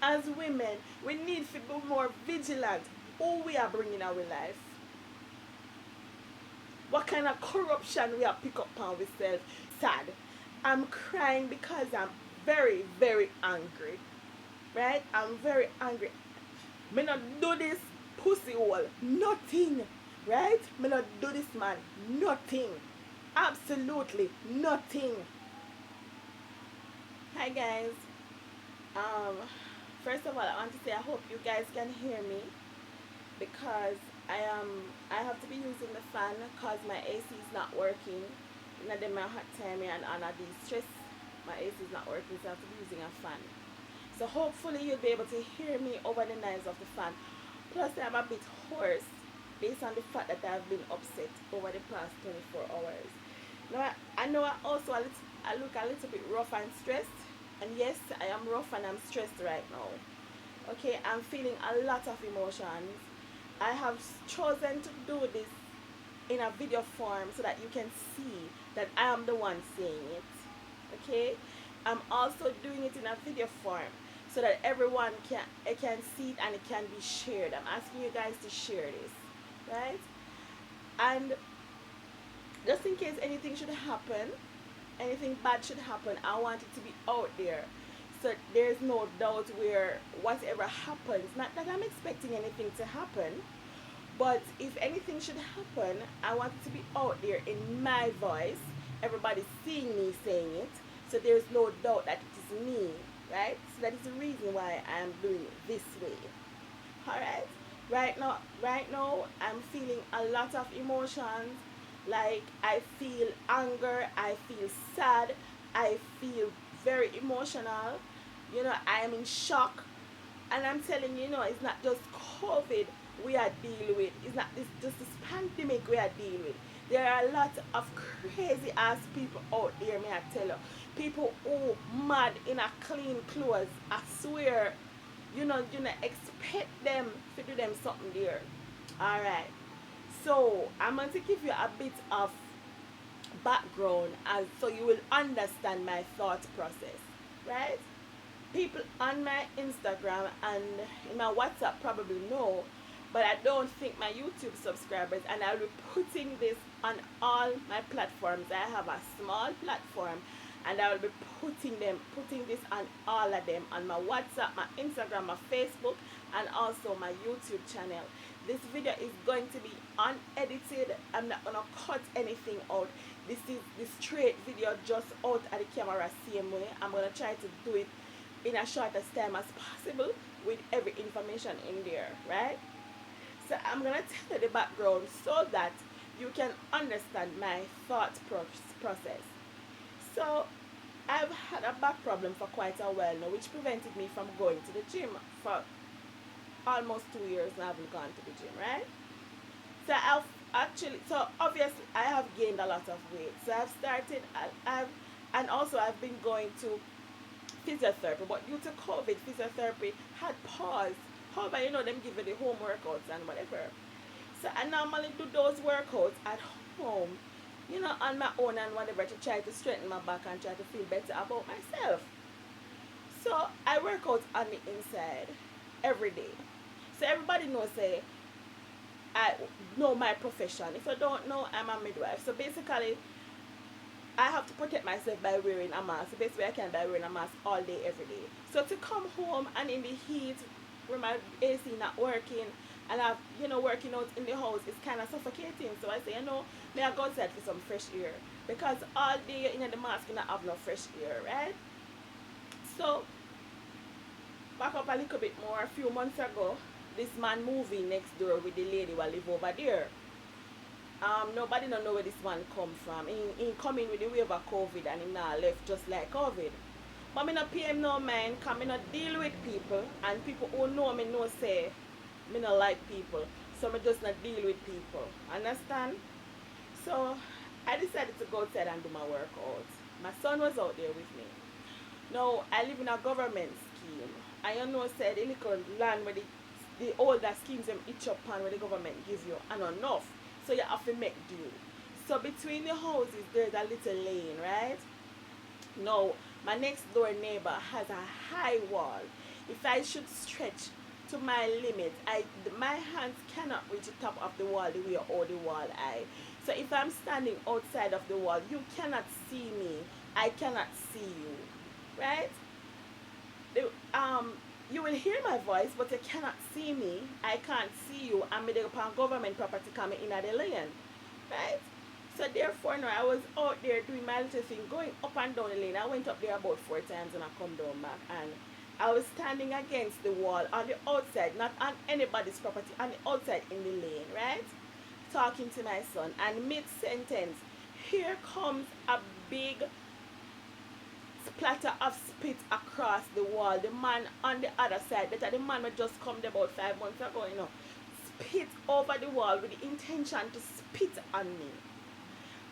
As women, we need to be more vigilant who we are bringing our life. What kind of corruption we are pick up on ourselves. Sad. I'm crying because I'm very, very angry. Right? I'm very angry. Me not do this pussy hole. Nothing. Right? Me not do this man. Nothing. Absolutely nothing. Hi guys. Um First of all, I want to say I hope you guys can hear me because I have to be using the fan because my AC is not working. In the my hot time and under the stress, my AC is not working, so I have to be using a fan. So hopefully you'll be able to hear me over the noise of the fan. Plus I'm a bit hoarse based on the fact that I've been upset over the past 24 hours. Now I know I look a little bit rough and stressed, and yes, I am rough and I'm stressed right now. Okay, I'm feeling a lot of emotions. I have chosen to do this in a video form so that you can see that I am the one saying it. Okay, I'm also doing it in a video form so that everyone can see it and it can be shared. I'm asking you guys to share this, right? And just in case anything should happen, anything bad should happen, I want it to be out there. So there's no doubt where whatever happens, not that I'm expecting anything to happen, but if anything should happen, I want it to be out there in my voice. Everybody seeing me saying it. So there's no doubt that it is me, right? So that is the reason why I am doing it this way. Alright? Right now I'm feeling a lot of emotions. Like I feel anger, I feel sad, I feel very emotional. I am in shock. And I'm telling you, it's not just COVID we are dealing with. It's not just this pandemic we are dealing with. There are a lot of crazy ass people out there, may I tell you. People who mad in a clean clothes. I swear, you know expect them to do them something there. Alright. So I'm going to give you a bit of background as so you will understand my thought process. Right? People on my Instagram and in my WhatsApp probably know, but I don't think my YouTube subscribers, and I'll be putting this on all my platforms. I have a small platform and I will be putting this on all of them, on my WhatsApp, my Instagram, my Facebook, and also my YouTube channel. This video is going to be unedited. I'm not gonna cut anything out. This is the straight video just out at the camera same way. I'm gonna try to do it in a shortest time as possible with every information in there, right? So I'm gonna tell you the background so that you can understand my thought process. So I've had a back problem for quite a while now, which prevented me from going to the gym for almost 2 years now. I haven't gone to the gym, right? So obviously I have gained a lot of weight. So I've started, and also I've been going to physiotherapy, but due to COVID, physiotherapy had paused. However, them give you the home workouts and whatever. So I normally do those workouts at home, on my own and whatever, to try to strengthen my back and try to feel better about myself. So I work out on the inside every day. So everybody knows, say, I know my profession. If you don't know, I'm a midwife. So basically, I have to protect myself by wearing a mask. The best way I can by wearing a mask all day, every day. So to come home and in the heat, where my AC not working, and I've, working out in the house, it's kind of suffocating. So I say, may I go outside for some fresh air. Because all day in the mask, you not have no fresh air, right? So, back up a little bit more, a few months ago, this man moving next door with the lady who live over there. Nobody don't know where this man come from. He come in with the wave of COVID and he now left just like COVID. But me not pay him no mind, cause me not deal with people, and people who know me know say me not like people. So me just not deal with people. Understand? So I decided to go outside and do my workout. My son was out there with me. Now I live in a government scheme. I said the little land where the older schemes them each up on where the government give you and enough. So you have to make do. So between the houses there's a little lane, right? Now my next door neighbor has a high wall. If I should stretch to my limit, my hands cannot reach the top of the wall the way all the wall I. So if I'm standing outside of the wall, you cannot see me. I cannot see you, right? The- Um, you will hear my voice, but you cannot see me. I can't see you. I'm upon government property coming in at the lane, right? So therefore, now I was out there doing my little thing, going up and down the lane. I went up there about 4 times and I come down back, and I was standing against the wall on the outside, not on anybody's property, on the outside in the lane, right? Talking to my son, and mid sentence, here comes a big splatter of spit across the wall. The man on the other side, that the man had just come there about 5 months ago, spit over the wall with the intention to spit on me.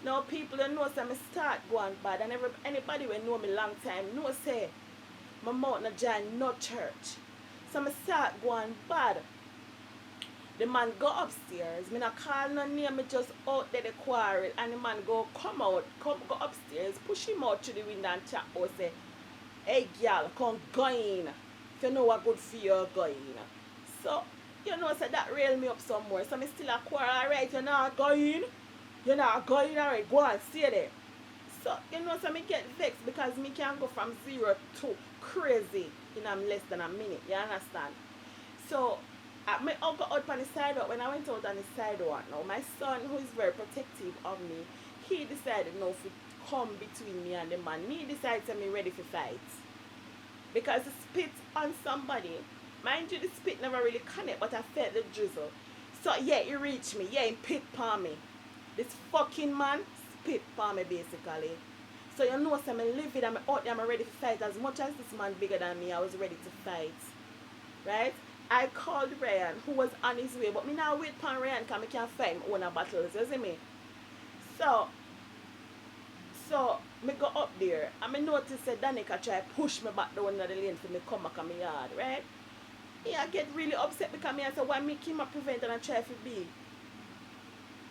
Now people don't know, so I start going bad, and anybody will know me long time know say my mouth not join no church. So I start going bad. The man go upstairs. Me not call no name, me just out there the quarrel, and the man go go upstairs, push him out through the window and chat or say, hey girl, come go in. If you know what good for you, go in. So, so that rail me up some more. So me still a quarrel, alright, you're not going. You're not going, alright, go on, stay there. So, so me get vexed because me can go from 0 to crazy in less than a minute. You understand? So, I go out on the sidewalk. When I went out on the sidewalk now, my son, who is very protective of me, he decided no to come between me and the man. Me decided to me ready for fight. Because the spit on somebody, mind you, the spit never really connect, but I felt the drizzle. So yeah, he reached me. Yeah, he pit palm me. This fucking man spit palm me basically. So so I'm livid, I'm out there, I'm ready to fight. As much as this man bigger than me, I was ready to fight. Right? I called Ryan, who was on his way, but me now wait for Ryan because I can't fight my own battles, you see me? So me go up there, and I notice that Danica try to push me back down the lane for me come back on my yard, right? I get really upset because I say, why me keep my prevent and I try to be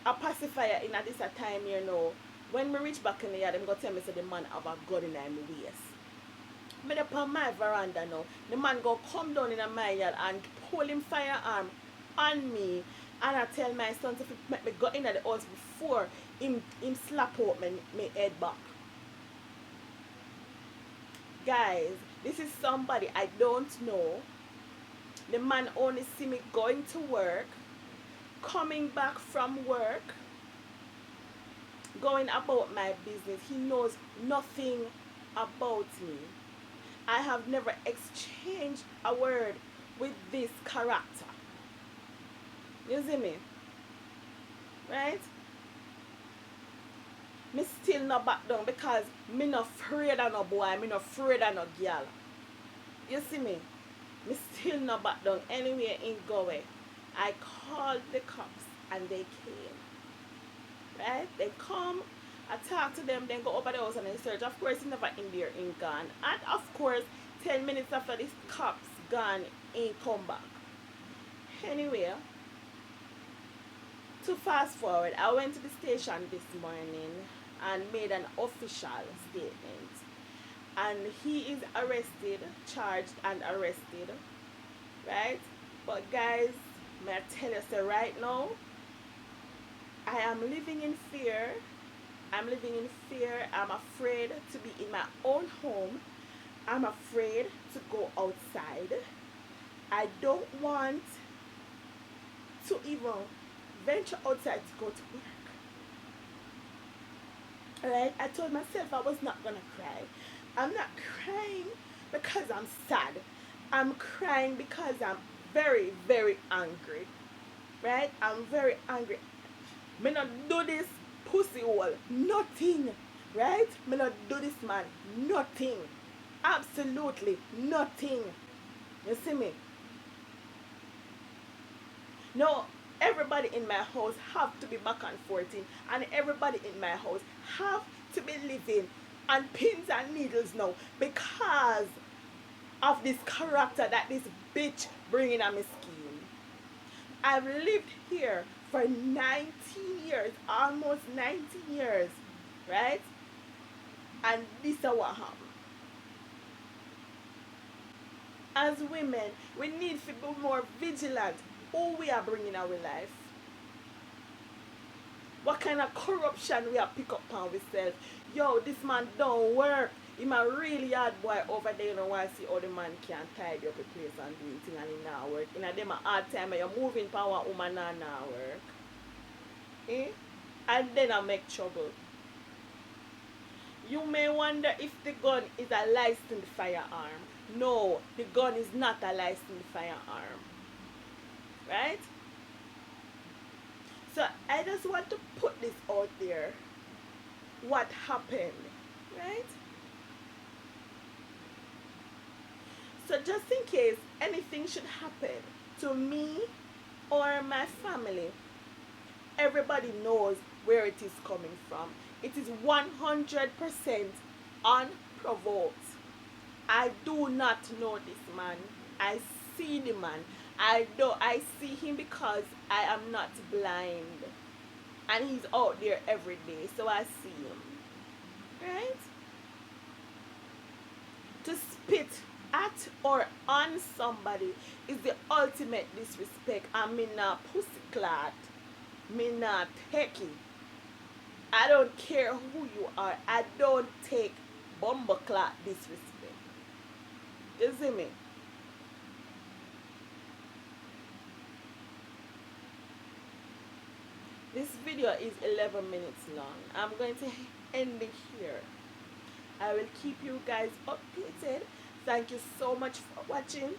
a pacifier in this time, When me reach back in the yard, I'm going to tell me that the man have a gun in my waist. Me up on my veranda now. The man go come down in my yard and pull him firearm on me. And I tell my son to make me go in the house before him slap out me head back. Guys, this is somebody I don't know. The man only see me going to work, coming back from work, going about my business. He knows nothing about me. I have never exchanged a word with this character. You see me? Right? Me still not back down because me not afraid of no boy, me not afraid of no girl. You see me? Me still not back down anywhere in Galway. I called the cops and they came. Right? They come, I talk to them, then go over the house and they search. Of course, he never in there, in gone. And of course, 10 minutes after this cops gone, he come back. Anyway, to fast forward, I went to the station this morning and made an official statement. And he is arrested, charged and arrested. Right? But guys, may I tell you, so right now, I am living in fear. I'm living in fear. I'm afraid to be in my own home. I'm afraid to go outside. I don't want to even venture outside to go to work. Alright? I told myself I was not going to cry. I'm not crying because I'm sad. I'm crying because I'm very, very angry. Right? I'm very angry. Me not do this pussy hole. Nothing. Right? Me not do this man. Nothing. Absolutely nothing. You see me? No, everybody in my house have to be back and forth in, and everybody in my house have to be living on pins and needles now because of this character that this bitch bringing on my scheme. I've lived here for 19 years, almost 19 years, right? And this is what happened. As women, we need to be more vigilant who we are bringing our life. What kind of corruption we are pick up on ourselves. Yo, this man don't work. Him a really hard boy over there, you know, why see how the man can tidy up a place and do things and he not work. In a them a hard time you're moving power woman and not work. Eh? And then I make trouble. You may wonder if the gun is a licensed firearm. No, the gun is not a licensed firearm. Right? So I just want to put this out there. What happened? Right? So just in case anything should happen to me or my family, everybody knows where it is coming from. It is 100% unprovoked. I do not know this man. I see the man. I see him because I am not blind. And he's out there every day, so I see him. Right? To spit at or on somebody is the ultimate disrespect. And me not pussyclad. Me not techie. I don't care who you are. I don't take bumbleclad disrespect. You see me? This video is 11 minutes long. I'm going to end it here. I will keep you guys updated. Thank you so much for watching.